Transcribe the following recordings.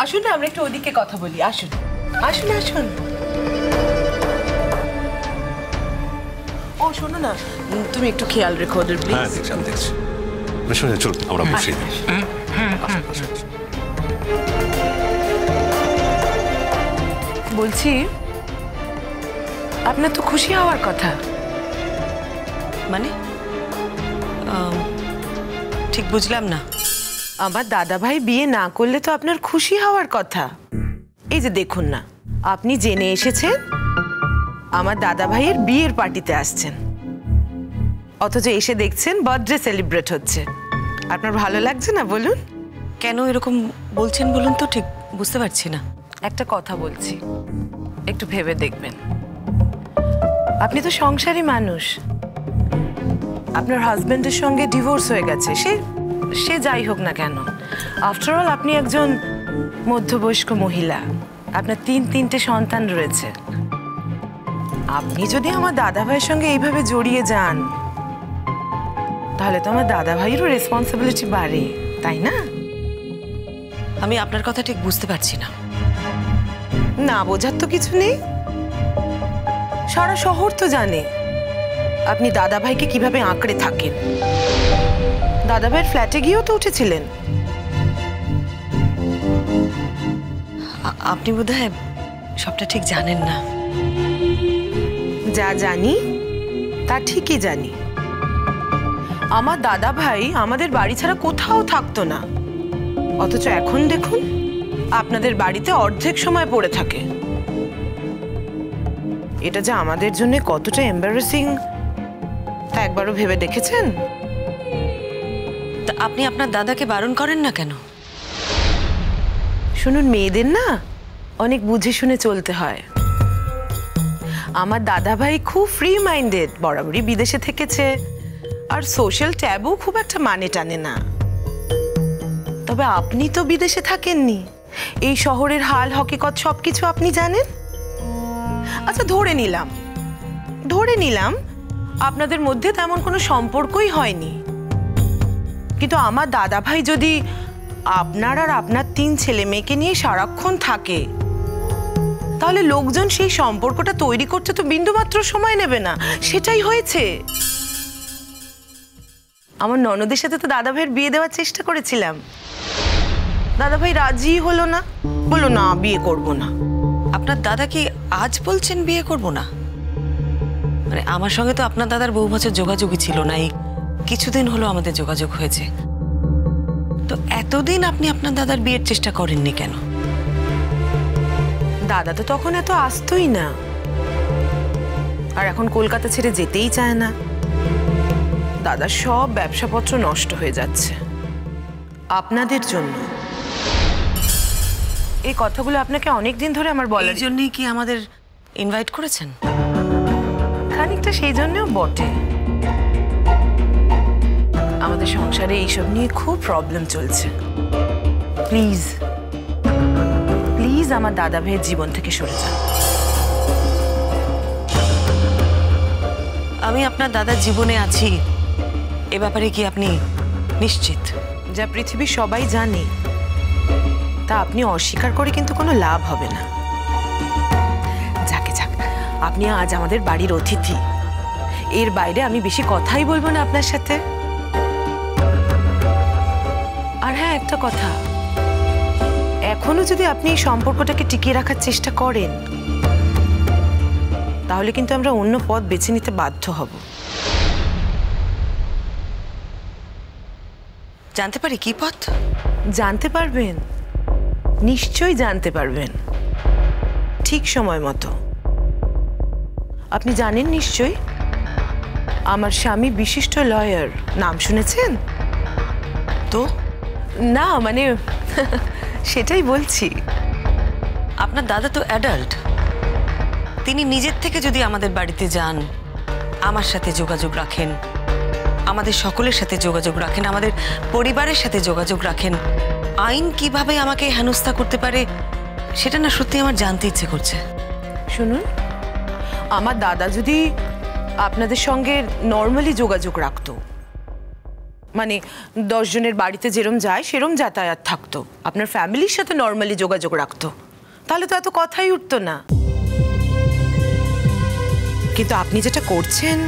আসুন না আমরা একটু ওদিকে কথা বলি। আসুন আসুন আসুন। ও শোনো না, তুমি একটু খেয়াল রেখো ওদের প্লিজ। হ্যাঁ দেখছি, আমি দেখছি। শোনো, চল আমরা বসি। বলছি, আপনার তো খুশি হওয়ার কথা। মানে ঠিক বুঝলাম না। আমার দাদা ভাই বিয়ে না করলে তো আপনার খুশি হওয়ার কথা। এই যে দেখুন না, আপনি জেনে এসেছেন আমার দাদা ভাইয়ের বিয়ের পার্টিতে আসছেন, অথচ এসে দেখছেন বার্থডে সেলিব্রেট হচ্ছে। আপনার ভালো লাগছে না বলুন? কেন এরকম বলছেন বলুন তো, ঠিক বুঝতে পারছি না। একটা কথা বলছি, একটু ভেবে দেখবেন। আপনি তো সংসারী মানুষ, আপনার হাজবেন্ডের সঙ্গে ডিভোর্স হয়ে গেছে, সে যাই হোক না কেন, আফটার অল আপনি একজন মধ্যবয়স্ক মহিলা, আপনার তিনটে সন্তান রয়েছে। আপনি যদি আমার দাদা ভাইয়ের সঙ্গে এইভাবে জড়িয়ে যান, তাহলে তো আমার দাদা ভাইয়েরও রেসপন্সিবিলিটি বাড়ে, তাই না? আমি আপনার কথা ঠিক বুঝতে পারছি না। না বোঝার তো কিছু নেই, সারা শহর তো জানে আপনি দাদা ভাইকে কিভাবে আঁকড়ে থাকেন। দাদা ভাইয়ের ফ্ল্যাটে গিয়েও তো উঠেছিলেন। আপনি বোধহয় সবটা ঠিক জানেন না। যা জানি তা ঠিকই জানি। আমার দাদা ভাই আমাদের বাড়ি ছাড়া কোথাও থাকতো না, অথচ এখন দেখুন আপনাদের বাড়িতে অর্ধেক সময় পড়ে থাকে। এটা যে আমাদের জন্য কতটা এম্বারেসিং তা একবারও ভেবে দেখেছেন? তা আপনি আপনার দাদাকে বারণ করেন না কেন? শুনুন, মেয়েদের না অনেক বুঝে শুনে চলতে হয়। আমার দাদা ভাই খুব ফ্রি মাইন্ডেড, বরাবরই বিদেশে থেকেছে, আর সোশ্যাল ট্যাবু খুব একটা মানে টানে না। তবে আপনি তো বিদেশে থাকেননি, এই শহরের হাল হকিকত সবকিছু আপনি জানেন। আচ্ছা ধরে নিলাম আপনাদের মধ্যে তেমন কোনো সম্পর্কই হয়নি, কিন্তু আমার দাদা ভাই যদি আপনার আর আপনার 3 ছেলে মেয়েকে নিয়ে সারাক্ষণ থাকে, তাহলে লোকজন সেই সম্পর্কটা তৈরি করতে তো বিন্দুমাত্র সময় নেবে না। সেটাই হয়েছে। আমার ননদের সাথে তো দাদা ভাইয়ের বিয়ে দেওয়ার চেষ্টা করেছিলাম, দাদা ভাই রাজি হলো না, বললো না বিয়ে করব না। আপনার দাদা কি আজ বলছেন বিয়ে করব না? মানে আমার সঙ্গে তো আপনার দাদার বহু বছর যোগাযোগই ছিল না, এই কিছুদিন হলো আমাদের যোগাযোগ হয়েছে। তো এতদিন আপনি আপনার দাদার বিয়ের চেষ্টা করেননি কেন? দাদা তো তখন এত আসতোই না, আর এখন কলকাতা ছেড়ে যেতেই চায় না। দাদার সব ব্যবসাপত্র নষ্ট হয়ে যাচ্ছে আপনাদের জন্য। এই কথাগুলো আপনাকে অনেকদিন ধরে আমার বলার জন্যই কি আমাদের ইনভাইট করেছেন? খানিকটা সেই জন্যও বটে। আমাদের সংসারে এইসব নিয়ে খুব প্রবলেম চলছে। প্লিজ প্লিজ আমার দাদা ভাইয়ের জীবন থেকে সরে যান। আমি আপনার দাদার জীবনে আছি এ ব্যাপারে কি আপনি নিশ্চিত? যা পৃথিবীর সবাই জানে তা আপনি অস্বীকার করে কিন্তু কোনো লাভ হবে না। যাক, আপনি আজ আমাদের বাড়ির অতিথি, এর বাইরে আমি বেশি কথাই বলবো না আপনার সাথে। আর হ্যাঁ, একটা কথা, এখনো যদি আপনি এই সম্পর্কটাকে টিকিয়ে রাখার চেষ্টা করেন, তাহলে কিন্তু আমরা অন্য পথ বেছে নিতে বাধ্য হব। জানতে পারি কি পথ? জানতে পারবেন, নিশ্চয়ই জানতে পারবেন, ঠিক সময় মতো। আপনি জানেন নিশ্চয়ই আমার স্বামী বিশিষ্ট লয়ার, নাম শুনেছেন তো? না মানে সেটাই বলছি। আপনার দাদা তো অ্যাডাল্ট, তিনি নিজের থেকে যদি আমাদের বাড়িতে যান, আমার সাথে যোগাযোগ রাখেন, আমাদের সকলের সাথে যোগাযোগ রাখেন, আমাদের পরিবারের সাথে যোগাযোগ রাখেন, আইন কিভাবে আমাকে হেনস্থা করতে পারে সেটা না সত্যি আমার জানতে ইচ্ছে করছে। শুনুন, আমার দাদা যদি আপনাদের সঙ্গে নর্মালি যোগাযোগ রাখতো, মানে 10 জনের বাড়িতে যেরম যায় সেরম যাতায়াত থাকতো, আপনার ফ্যামিলির সাথে নর্মালি যোগাযোগ রাখতো, তাহলে তো এত কথাই উঠতো না। কিন্তু আপনি যেটা করছেন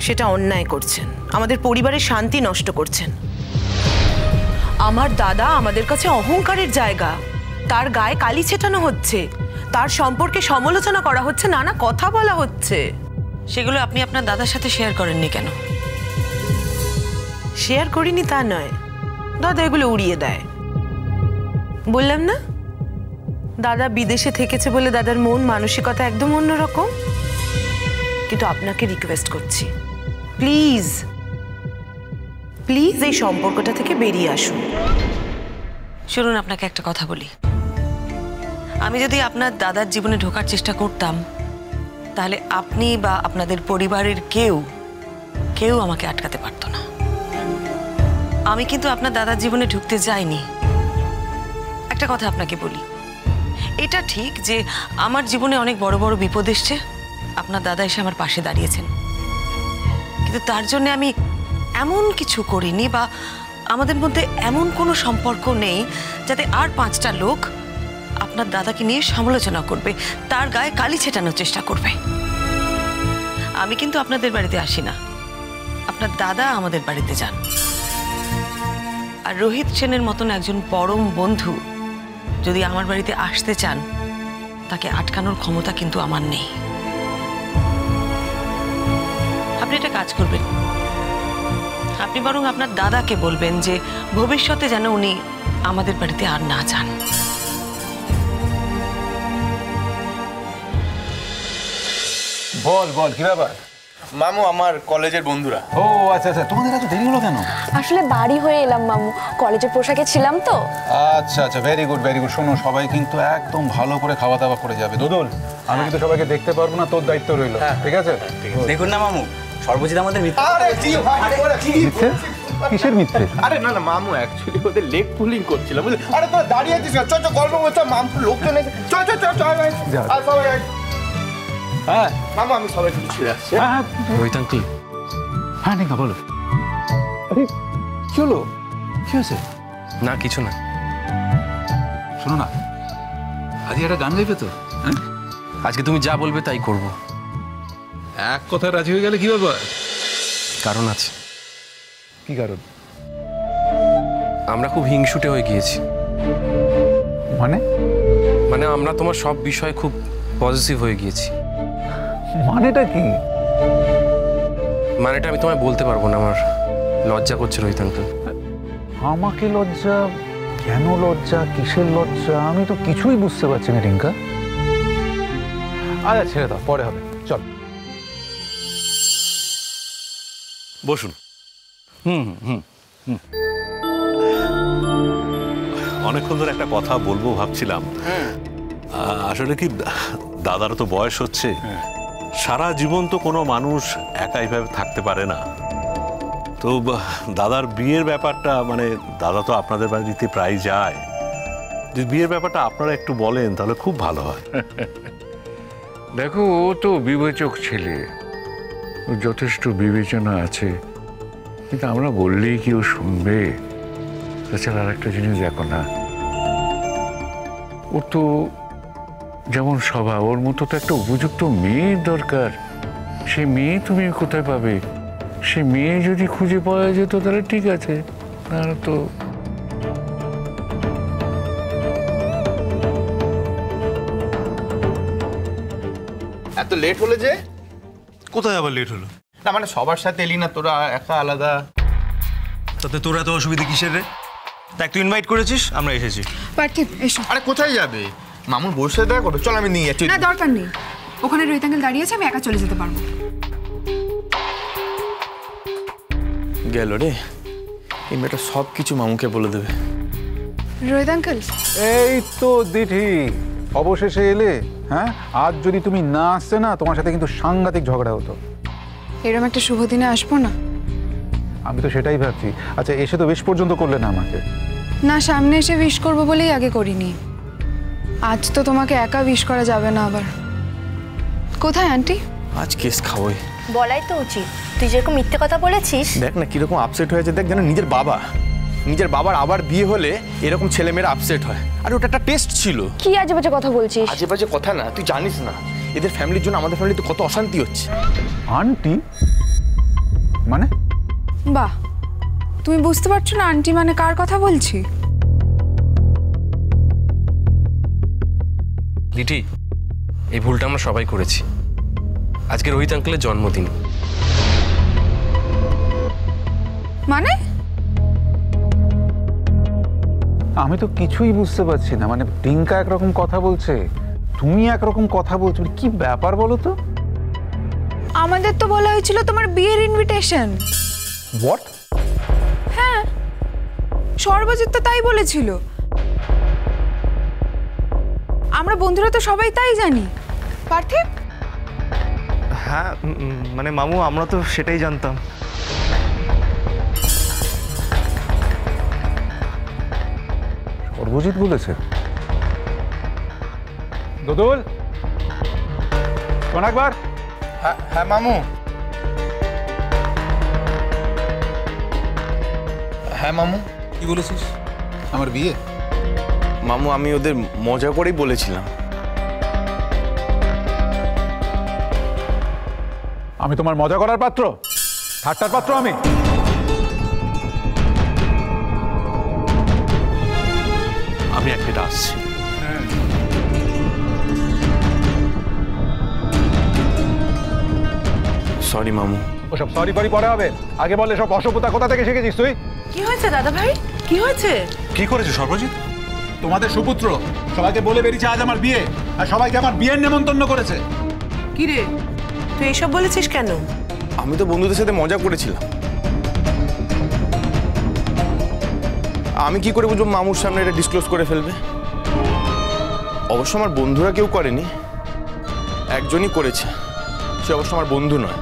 সেটা অন্যায় করছেন, আমাদের পরিবারের শান্তি নষ্ট করছেন। আমার দাদা আমাদের কাছে অহংকারের জায়গা, তার গায়ে কালি ছেটানো হচ্ছে, তার সম্পর্কে সমালোচনা করা হচ্ছে, নানা কথা বলা হচ্ছে। সেগুলো আপনি আপনার দাদার সাথে শেয়ার করেননি কেন? শেয়ার করিনি তা নয়, দাদা এগুলো উড়িয়ে দেয়। বললাম না, দাদা বিদেশে থেকেছে বলে দাদার মন মানসিকতা একদম অন্যরকম। কিন্তু আপনাকে রিকোয়েস্ট করছি, প্লিজ প্লিজ এই সম্পর্কটা থেকে বেরিয়ে আসুন। শুনুন, আপনাকে একটা কথা বলি, আমি যদি আপনার দাদার জীবনে ঢোকার চেষ্টা করতাম তাহলে আপনি বা আপনাদের পরিবারের কেউ কেউ আমাকে আটকাতে পারতো না। আমি কিন্তু আপনার দাদার জীবনে ঢুকতে যাইনি। একটা কথা আপনাকে বলি, এটা ঠিক যে আমার জীবনে অনেক বড় বড় বিপদ এসছে, আপনার দাদা এসে আমার পাশে দাঁড়িয়েছেন, কিন্তু তার জন্য আমি এমন কিছু করিনি বা আমাদের মধ্যে এমন কোনো সম্পর্ক নেই যাতে আর 5টা লোক আপনার দাদাকে নিয়ে সমালোচনা করবে, তার গায়ে কালি ছেটানোর চেষ্টা করবে। আমি কিন্তু আপনাদের বাড়িতে আসি না, আপনার দাদা আমাদের বাড়িতে যান। আর রোহিত সেনের মতন একজন পরম বন্ধু যদি আমার বাড়িতে আসতে চান, তাকে আটকানোর ক্ষমতা কিন্তু আমার নেই। আপনি একটা কাজ করবেন, আপনি বরং আপনার দাদাকে বলবেন যে ভবিষ্যতে যেন উনি আমাদের বাড়িতে আর না যান। বল বল কি ব্যাপার? মামু আমার কলেজের বন্ধুরা। ও আচ্ছা আচ্ছা, তোমাদের এত দেরি হলো কেন? আসলে বাড়ি হয়ে এলাম মামু, কলেজের পোশাকে ছিলাম তো। আচ্ছা আচ্ছা, ভেরি গুড ভেরি গুড। শোনো, সবাই কিন্তু একদম ভালো করে খাওয়া দাওয়া করে যাবে। দুদুল, আমি কিন্তু সবাইকে দেখতে পারবো না, তোর দায়িত্ব রইলো, ঠিক আছে? দেখুন না মামু, সর্বজিৎ আমাদের মিত্র। মিথ্যে? কিসের মিথ্যে? আরে না না মামু, অ্যাকচুয়ালি ওদের লেগ পুলিং করছিল বুঝলি। আরে তোরা দাঁড়িয়ে আছিস না, চল চল গল্প করতে, মামু লোকজন এসে চল চল চল চল। আর সবাই হ্যাঁ মামু, আমি সবাই কিছু ছেড়ে আসছি। হ্যাঁ রোহিত আঙ্কেল, হ্যাঁ নিকা বলো। আরে কি হলো, কি হয়েছে? না কিছু না। শোনো না, আজকে একটা গান গাইবে তো? হ্যাঁ, আজকে তুমি যা বলবে তাই করব। এক কথা রাজি হয়ে গেলে কি ব্যাপার? কারণ আছে। কি কারণ? আমরা খুব হিংসুটে হয়ে গিয়েছি। মানে? মানে আমরা তোমার সব বিষয়ে খুব পজিটিভ হয়ে গিয়েছি। মানেটা কি? মানেটা আমি তোমায় বলতে পারবো না, আমার লজ্জা করছে রোহিত আঙ্কেল। আমাকে লজ্জা? কেন লজ্জা, কিসের লজ্জা? আমি তো কিছুই বুঝতে পারছি না রিঙ্কা। আচ্ছা ছেড়ে দাও, পরে হবে, চল। বসুন। অনেকক্ষণ ধরে একটা কথা বলবো ভাবছিলাম। আসলে কি, দাদার তো বয়স হচ্ছে, সারা জীবন তো কোনো মানুষ একা এইভাবে থাকতে পারে না। তো দাদার বিয়ের ব্যাপারটা, মানে দাদা তো আপনাদের বাড়িতে প্রায় যায়, যদি বিয়ের ব্যাপারটা আপনারা একটু বলেন তাহলে খুব ভালো হয়। দেখো, ও তো বিবেচক ছেলে, ও যথেষ্ট বিবেচনা আছে, কিন্তু আমরা বললেই কি ও শুনবে? তাছাড়া আর একটা জিনিস দেখো না, ও তো যেমন স্বভাব, ওর মতো তো একটা উপযুক্ত মেয়ের দরকার। সে মেয়ে তুমি কোথায় পাবে? সে মেয়ে যদি খুঁজে পাওয়া যেত তাহলে ঠিক আছে, না তো। এত লেট হলে যে? কোথায় আবার লেট হলো? না মানে সবার সাথে এলি না, তোরা একা আলাদা। তাতে তোর এত অসুবিধা কিসের রে? দেখ, তুই ইনভাইট করেছিস, আমরা এসেছি। পার্থিব এসো। আরে কোথায় যাবে? মামুর বসে দেখা করো, চল আমি নিয়ে যাচ্ছি। না দরকার নেই, ওখানে রোহিত আঙ্কেল দাঁড়িয়ে আছে, আমি একা চলে যেতে পারবো। গেল রে, এই মেয়েটা সব কিছু মামুকে বলে দেবে। রোহিত আঙ্কেল, এই তো দিঠি, অবশেষে এলে। হ্যাঁ, আজ যদি তুমি না আসতে না, তোমার সাথে কিন্তু সাংঘাতিক ঝগড়া হতো। এরকম একটা শুভ দিনে আসবো না? আমি তো সেটাই ভাবছি। আচ্ছা, এসে তো বেশ পর্যন্ত করলে না আমাকে। না, সামনে এসে উইশ করবো বলেই আগে করিনি। আজ তো তোমাকে একা উইশ করা যাবে না আবার। কোথায় আন্টি? আজ কেস খাওয়াই, বলাই তো উচিত, তুই যেরকম মিথ্যে কথা বলেছিস। দেখ না কিরকম আপসেট হয়েছে, দেখ যেন নিজের বাবার আবার বিয়ে হলে এরকম ছেলেমেয়েরা আপসেট হয়। আর ওটা একটা টেস্ট ছিল। কি আজে বাজে কথা বলছিস? আজে বাজে কথা না, তুই জানিস না এদের ফ্যামিলির জন্য আমাদের ফ্যামিলিতে কত অশান্তি হচ্ছে। আন্টি মানে? বাহ, তুমি বুঝতে পারছো না আন্টি মানে কার কথা বলছি? লিটি, এই ভুলটা আমরা সবাই করেছি। আজকে রোহিত আঙ্কেলের জন্মদিন। মানে আমি তো কিছুই বুঝতে পারছি না। মানে টিঙ্কা একরকম কথা বলছে, তুমি একরকম কথা বলছো, কি ব্যাপার বলো তো? আমাদের তো বলা হয়েছিল তোমার বিয়ের ইনভিটেশন। হোয়াট? হ্যাঁ, সর্বজিৎ তো তাই বলেছিল। আমরা বন্ধুরা তো সবাই তাই জানি। পার্থিব? হ্যাঁ মানে মামু আমরা তো সেটাই জানতাম। সর্বজিৎ বলেছে? দুদুল শোন একবার। হ্যাঁ মামু। হ্যাঁ মামু। কি বলেছিস? আমার বিয়ে? মামু আমি ওদের মজা করেই বলেছিলাম। আমি তোমার মজা করার পাত্র? ঠাট্টার পাত্র আমি? আমি এক মিনিট আসছি। সরি মামু। ওসব সরি ফরি পরে হবে, আগে বলে সব অসভ্যতা কোথা থেকে শিখেছিস তুই? কি হয়েছে দাদা ভাই, কি হয়েছে? কি করেছে সর্বজিৎ? তোমাদের সুপুত্র সবাইকে বলে বেরিয়েছে আজ আমার বিয়ে, আর সবাইকে আমার বিয়ের নেমন্তন্ন করেছে। কি রে, তুই এসব বলেছিস কেন? আমি তো বন্ধুদের সাথে মজা করেছিলাম। আমি কি করে বুঝবো মামুর সামনে এটা ডিসক্লোজ করে ফেলবে? অবশ্য আমার বন্ধুরা কেউ করেনি, একজনই করেছে, সে অবশ্য আমার বন্ধু নয়।